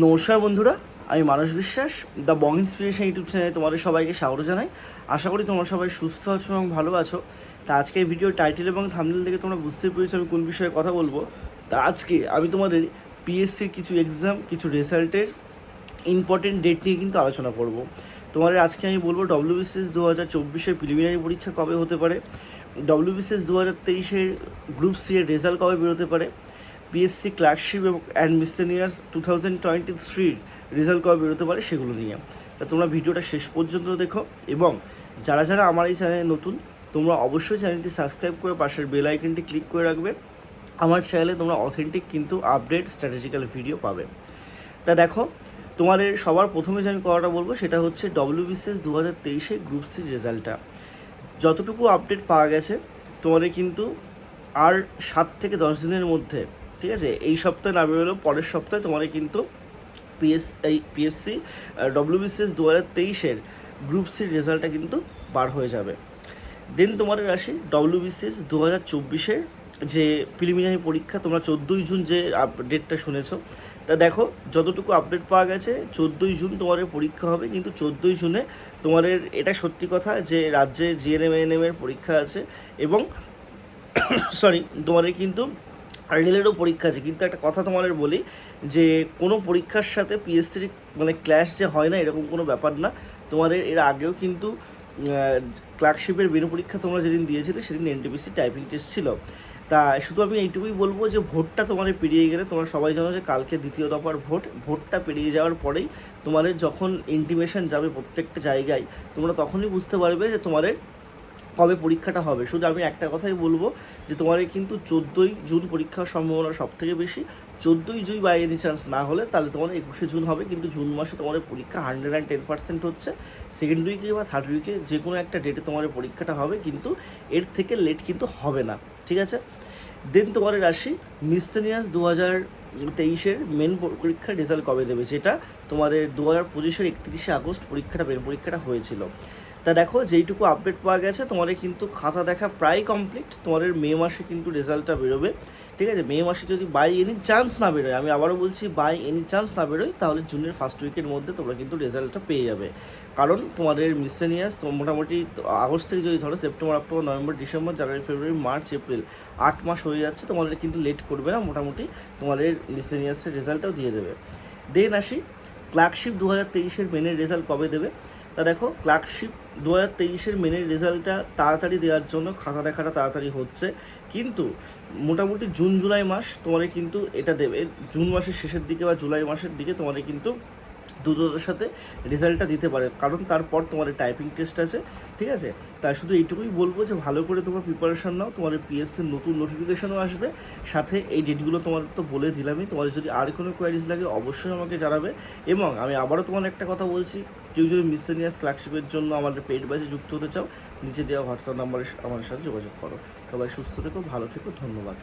নমস্কার বন্ধুরা, আমি মানস বিশ্বাস, দ্য বং ইন্সপিরেশন ইউটিউব চ্যানেলে তোমাদের সবাইকে স্বাগত জানাই। আশা করি তোমরা সবাই সুস্থ আছো এবং ভালো আছো। তা আজকে এই ভিডিও টাইটেল এবং থাম্বনেল থেকে তোমরা বুঝতে পেরেছো আমি কোন বিষয়ে কথা বলবো। তা আজকে আমি তোমাদের পিএসসির কিছু এক্সাম, কিছু রেজাল্টের ইম্পর্টেন্ট ডেট নিয়ে কিন্তু আলোচনা করব। তোমাদের আজকে আমি বলবো ডব্লিউবিসিএস 2024-এর প্রিলিমিনারি পরীক্ষা কবে হতে পারে, ডব্লিউবিসিএস 2023-এর গ্রুপ সি এর রেজাল্ট কবে বেরোতে পারে, PSC clerkship and miscellaneous 2023 result কবে বেরোতে পারে সেগুলো নিয়ে। তা তোমরা ভিডিওটা শেষ পর্যন্ত দেখো এবং যারা যারা আমার এই চ্যানেলে নতুন তোমরা অবশ্যই চ্যানেলটি সাবস্ক্রাইব করে পাশের বেল আইকনটি ক্লিক করে রাখবে। আমার চ্যানেলে তোমরা অথেন্টিক কিন্তু আপডেট স্ট্র্যাটেজিক্যাল ভিডিও পাবে। তা দেখো, তোমাদের সবার প্রথমে যে আমি কথাটা বলবো সেটা হচ্ছে ডব্লিউবিসিএস 2023 গ্রুপ সি রেজাল্টটা যতটুকু আপডেট পাওয়া গেছে তোমাদের কিন্তু আর 7 থেকে 10 দিনের মধ্যে, ঠিক আছে, এই সপ্তাহে না বেরোলেও পরের সপ্তাহে তোমাদের কিন্তু পিএসসি ডব্লিউবিসিএস 2023-এর গ্রুপ সির রেজাল্টটা কিন্তু বার হয়ে যাবে। দেন তোমাদের আসি ডব্লিউবিসিএস 2024-এর যে প্রিলিমিনারি পরীক্ষা, তোমরা 14ই জুন যে ডেটটা শুনেছো, তা দেখো যতটুকু আপডেট পাওয়া গেছে 14ই জুন তোমাদের পরীক্ষা হবে। কিন্তু 14ই জুনে তোমাদের এটা সত্যি কথা যে রাজ্যে জিএনএম এএনএমের পরীক্ষা আছে এবং তোমাদের কিন্তু রেলেরও পরীক্ষা আছে। কিন্তু একটা কথা তোমাদের বলি যে কোনো পরীক্ষার সাথে পিএসসির মানে ক্ল্যাশ যে হয় না এরকম কোনো ব্যাপার না। তোমাদের এর আগেও কিন্তু ক্লার্কশিপের বেনু পরীক্ষা তোমরা যেদিন দিয়েছিলে সেদিন এনটিপিসি টাইপিং টেস্ট ছিল। তা শুধু আমি এইটুকুই বলবো যে ভোটটা তোমাদের পেরিয়ে গেলে, তোমরা সবাই জানো যে কালকে দ্বিতীয় দফার ভোটটা পেরিয়ে যাওয়ার পরেই তোমাদের যখন ইন্টিমেশন যাবে প্রত্যেকটা জায়গায়, তোমরা তখনই বুঝতে পারবে যে তোমাদের কবে পরীক্ষাটা হবে। শুধু আমি একটা কথাই বলবো যে তোমাদের কিন্তু 14ই জুন পরীক্ষার সম্ভাবনা সবথেকে বেশি। 14ই জুন বাই এনি চান্স না হলে তাহলে তোমাদের 21শে জুন হবে। কিন্তু জুন মাসে তোমাদের পরীক্ষা 110% হচ্ছে। সেকেন্ড উইকে বা থার্ড উইকে যে কোনো একটা ডেটে তোমাদের পরীক্ষাটা হবে, কিন্তু এর থেকে লেট কিন্তু হবে না, ঠিক আছে। দেন তোমাদের রাশি মিসলেনিয়াস 2023-এর মেন পরীক্ষার রেজাল্ট কবে দেবে, যেটা তোমাদের 2025-এর 31শে আগস্ট পরীক্ষাটা মেন পরীক্ষাটা হয়েছিল। তা দেখো যেইটুকু আপডেট পাওয়া গেছে তোমাদের কিন্তু খাতা দেখা প্রায় কমপ্লিট। তোমাদের মে মাসে কিন্তু রেজাল্টটা বেরোবে, ঠিক আছে। মে মাসে যদি বাই এনি চান্স না বেরোয়, আমি আবারও বলছি বাই এনি চান্স না বেরোয়, তাহলে জুনের ফার্স্ট উইকের মধ্যে তোমরা কিন্তু রেজাল্টটা পেয়ে যাবে। কারণ তোমাদের মিসলেনিয়াস মোটামুটি আগস্ট থেকে যদি ধরো সেপ্টেম্বর, অক্টোবর, নভেম্বর, ডিসেম্বর, জানুয়ারি, ফেব্রুয়ারি, মার্চ, এপ্রিল 8 মাস হয়ে যাচ্ছে। তোমাদের কিন্তু লেট করবে না, মোটামুটি তোমাদের মিসলেনিয়াসের রেজাল্টটাও দিয়ে দেবে। দেন আসি ক্লার্কশিপ 2023-এর মেনের রেজাল্ট কবে দেবে। তা দেখো ক্লার্কশিপ 2023-এর মেনের রেজাল্টটা তাড়াতাড়ি দেওয়ার জন্য খাতা দেখাটা তাড়াতাড়ি হচ্ছে, কিন্তু মোটামুটি জুন জুলাই মাস তোমাদের কিন্তু এটা দেবে। জুন মাসের শেষের দিকে বা জুলাই মাসের দিকে তোমাদের কিন্তু দ্রুততার সাথে রেজাল্টটা দিতে পারে, কারণ তারপর তোমাদের টাইপিং টেস্ট আছে, ঠিক আছে। তাই শুধু এইটুকুই বলবো যে ভালো করে তোমরা প্রিপারেশান নাও। তোমাদের পিএসসির নতুন নোটিফিকেশনও আসবে সাথে। এই ডেটগুলো তোমাদের তো বলে দিলামই। তোমাদের যদি আর কোনো কোয়ারিজ লাগে অবশ্যই আমাকে জানাবে। এবং আমি আবারও তোমার একটা কথা বলছি, কেউ যদি মিসলেনিয়াস ক্লার্কশিপের জন্য আমাদের পেড ব্যাচে যুক্ত হতে চাও, নিচে দেওয়া হোয়াটসঅ্যাপ নাম্বারে আমাদের সাথে যোগাযোগ করো। সবাই সুস্থ থেকো, ভালো থেকো, ধন্যবাদ।